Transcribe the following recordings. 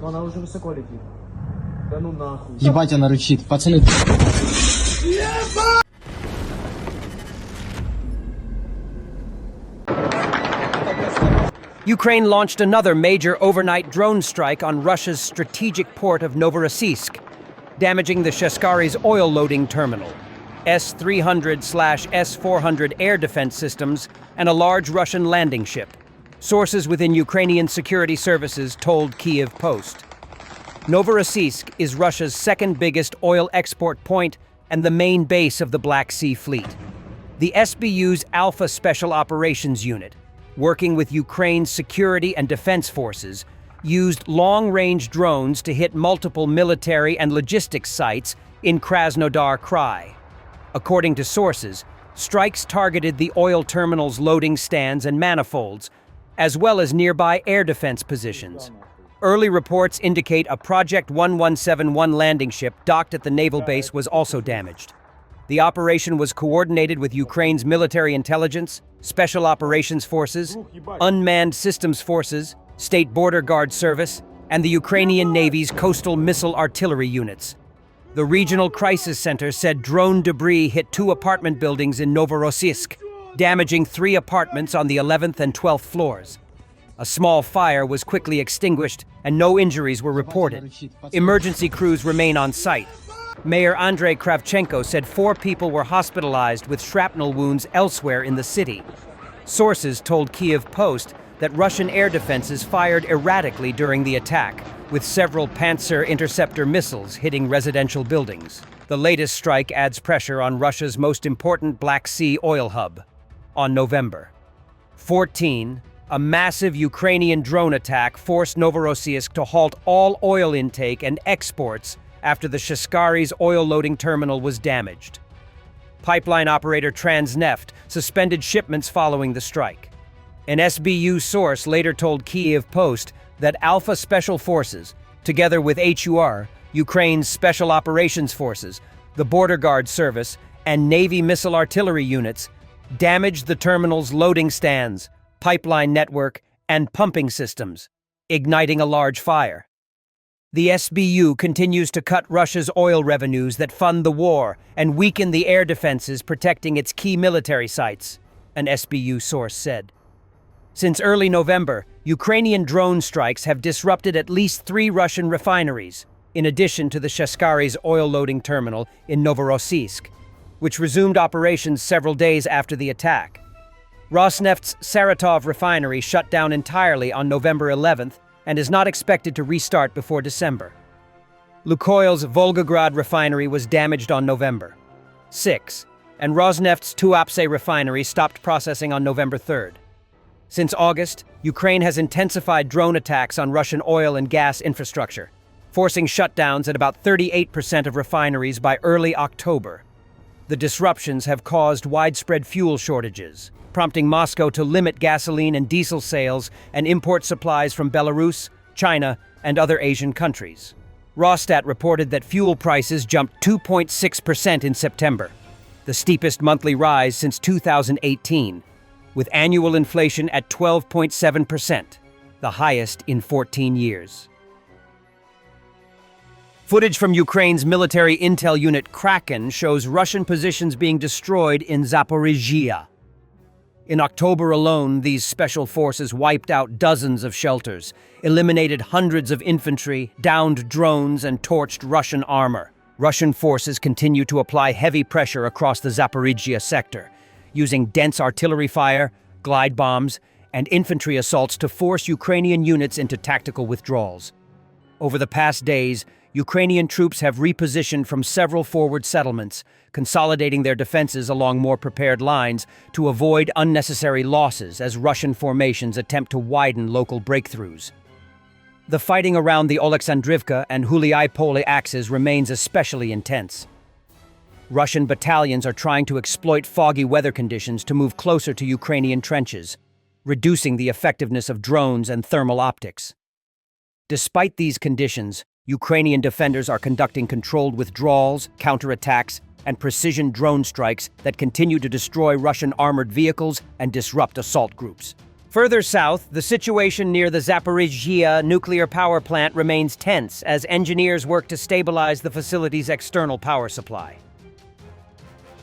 Но она уже высоко летит. Да ну нахуй. Ебать, она рычит. Пацаны. Ukraine launched another major overnight drone strike on Russia's strategic port of Novorossiysk, damaging the Shashkari's oil loading terminal, S-300/S-400 air defense systems, and a large Russian landing ship. Sources within Ukrainian security services told Kyiv Post. Novorossiysk is Russia's second biggest oil export point and the main base of the Black Sea Fleet. The SBU's Alpha Special Operations Unit, working with Ukraine's security and defense forces, used long-range drones to hit multiple military and logistics sites in Krasnodar Krai. According to sources, strikes targeted the oil terminal's loading stands and manifolds, as well as nearby air defense positions. Early reports indicate a Project 1171 landing ship docked at the naval base was also damaged. The operation was coordinated with Ukraine's military intelligence, special operations forces, unmanned systems forces, State Border Guard Service, and the Ukrainian Navy's coastal missile artillery units. The regional crisis center said drone debris hit 2 apartment buildings in Novorossiysk, damaging 3 apartments on the 11th and 12th floors. A small fire was quickly extinguished and no injuries were reported. Emergency crews remain on site. Mayor Andrei Kravchenko said 4 people were hospitalized with shrapnel wounds elsewhere in the city. Sources told Kyiv Post that Russian air defenses fired erratically during the attack, with several Pantsir interceptor missiles hitting residential buildings. The latest strike adds pressure on Russia's most important Black Sea oil hub. On November 14, a massive Ukrainian drone attack forced Novorossiysk to halt all oil intake and exports after the Shashkari's oil loading terminal was damaged. Pipeline operator Transneft suspended shipments following the strike. An SBU source later told Kyiv Post that Alpha Special Forces, together with HUR, Ukraine's Special Operations Forces, the Border Guard Service, and Navy missile artillery units, damaged the terminal's loading stands, pipeline network, and pumping systems, igniting a large fire. The SBU continues to cut Russia's oil revenues that fund the war and weaken the air defenses protecting its key military sites, an SBU source said. Since early November, Ukrainian drone strikes have disrupted at least 3 Russian refineries, in addition to the Shashkari's oil loading terminal in Novorossiysk, which resumed operations several days after the attack. Rosneft's Saratov refinery shut down entirely on November 11th and is not expected to restart before December. Lukoil's Volgograd refinery was damaged on November 6, and Rosneft's Tuapse refinery stopped processing on November 3rd. Since August, Ukraine has intensified drone attacks on Russian oil and gas infrastructure, forcing shutdowns at about 38% of refineries by early October. The disruptions have caused widespread fuel shortages, prompting Moscow to limit gasoline and diesel sales and import supplies from Belarus, China, and other Asian countries. Rosstat reported that fuel prices jumped 2.6% in September, the steepest monthly rise since 2018, with annual inflation at 12.7%, the highest in 14 years. Footage from Ukraine's military intel unit Kraken shows Russian positions being destroyed in Zaporizhzhia. In October alone, these special forces wiped out dozens of shelters, eliminated hundreds of infantry, downed drones, and torched Russian armor. Russian forces continue to apply heavy pressure across the Zaporizhzhia sector, using dense artillery fire, glide bombs, and infantry assaults to force Ukrainian units into tactical withdrawals. Over the past days, Ukrainian troops have repositioned from several forward settlements, consolidating their defenses along more prepared lines to avoid unnecessary losses as Russian formations attempt to widen local breakthroughs. The fighting around the Oleksandrivka and Huliai-Pole axes remains especially intense. Russian battalions are trying to exploit foggy weather conditions to move closer to Ukrainian trenches, reducing the effectiveness of drones and thermal optics. Despite these conditions, Ukrainian defenders are conducting controlled withdrawals, counterattacks, and precision drone strikes that continue to destroy Russian armored vehicles and disrupt assault groups. Further south, the situation near the Zaporizhzhia nuclear power plant remains tense as engineers work to stabilize the facility's external power supply.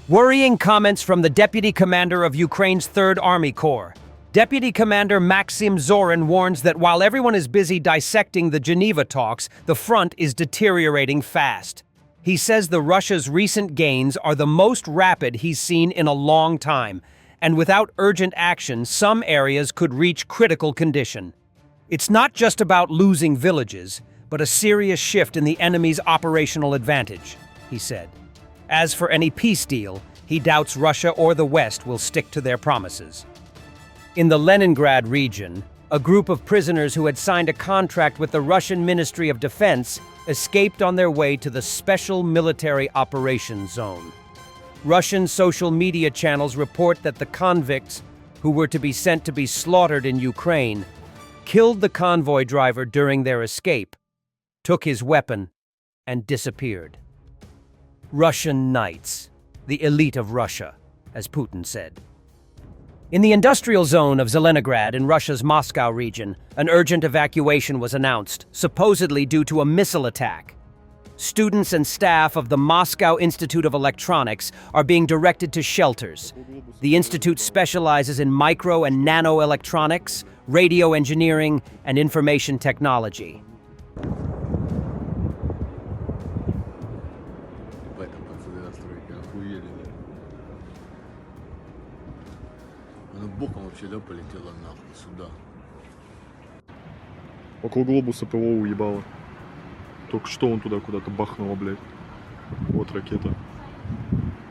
Worrying comments from the Deputy Commander of Ukraine's 3rd Army Corps. Deputy Commander Maxim Zorin warns that while everyone is busy dissecting the Geneva talks, the front is deteriorating fast. He says Russia's recent gains are the most rapid he's seen in a long time, and without urgent action, some areas could reach critical condition. It's not just about losing villages, but a serious shift in the enemy's operational advantage, he said. As for any peace deal, he doubts Russia or the West will stick to their promises. In the Leningrad region, a group of prisoners who had signed a contract with the Russian Ministry of Defense escaped on their way to the Special Military Operations Zone. Russian social media channels report that the convicts, who were to be sent to be slaughtered in Ukraine, killed the convoy driver during their escape, took his weapon, and disappeared. Russian knights, the elite of Russia, as Putin said. In the industrial zone of Zelenograd in Russia's Moscow region, an urgent evacuation was announced, supposedly due to a missile attack. Students and staff of the Moscow Institute of Electronics are being directed to shelters. The institute specializes in micro and nano electronics, radio engineering, and information technology. Около глобуса ПВО уебало. Только что он туда куда-то бахнуло, блядь. Вот ракета.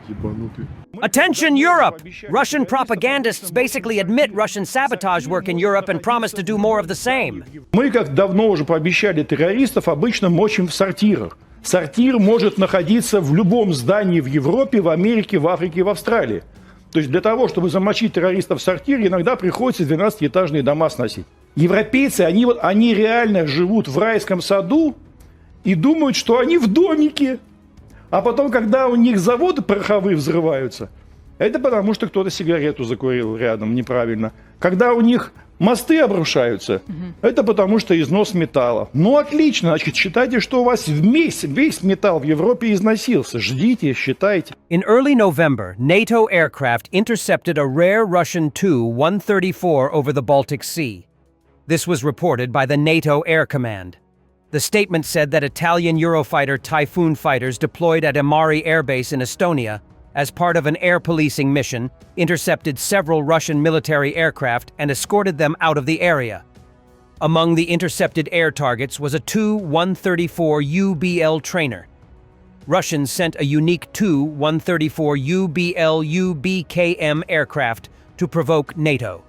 Ебанутый. Attention, Europe! Russian propagandists basically admit Russian sabotage work in Europe and promise to do more of the same. Мы, как давно уже пообещали террористов, обычно мочим в сортирах. Сортир может находиться в любом здании в Европе, в Америке, в Африке, в Австралии. То есть для того, чтобы замочить террористов в сортире, иногда приходится 12-этажные дома сносить. Европейцы, они реально живут в райском саду и думают, что они в домике. А потом, когда у них заводы пороховые взрываются, это потому, что кто-то сигарету закурил рядом неправильно. Когда у них мосты обрушаются, это потому, что износ металла. Ну, отлично, значит, считайте, что у вас весь металл в Европе износился. Ждите, считайте. In early November, NATO aircraft intercepted a rare Russian Tu-134 over the Baltic Sea. This was reported by the NATO Air Command. The statement said that Italian Eurofighter Typhoon fighters deployed at Imari Air Base in Estonia as part of an air policing mission, intercepted several Russian military aircraft and escorted them out of the area. Among the intercepted air targets was a Tu-134 UBL trainer. Russians sent a unique Tu-134 UBL UBKM aircraft to provoke NATO.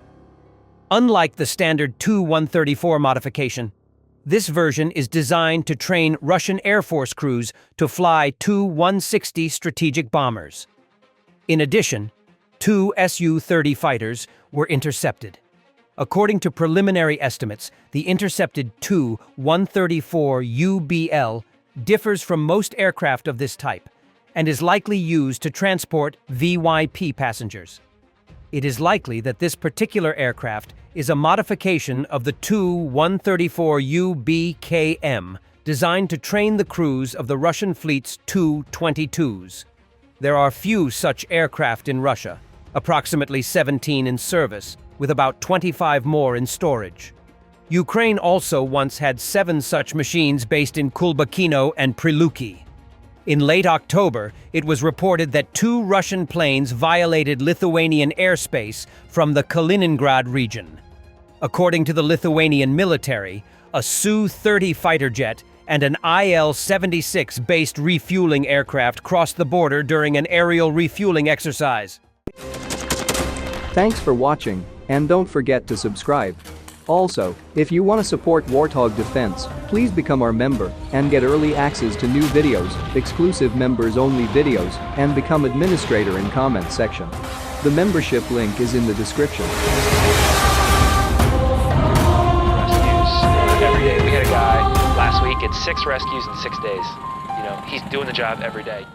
Unlike the standard Tu-134 modification, this version is designed to train Russian Air Force crews to fly Tu-160 strategic bombers. In addition, 2 Su-30 fighters were intercepted. According to preliminary estimates, the intercepted Tu-134 UBL differs from most aircraft of this type and is likely used to transport VYP passengers. It is likely that this particular aircraft is a modification of the Tu-134 UBKM, designed to train the crews of the Russian fleet's Tu-22s. There are few such aircraft in Russia, approximately 17 in service, with about 25 more in storage. Ukraine also once had 7 such machines based in Kulbakino and Priluki. In late October, it was reported that 2 Russian planes violated Lithuanian airspace from the Kaliningrad region. According to the Lithuanian military, a Su-30 fighter jet and an Il-76-based refueling aircraft crossed the border during an aerial refueling exercise. Thanks for watching, and don't forget to subscribe. Also, if you want to support Warthog Defense, please become our member and get early access to new videos, exclusive members-only videos, and become administrator in comment section. The membership link is in the description. Rescues every day. We had a guy last week at 6 rescues in 6 days. You know, he's doing the job every day.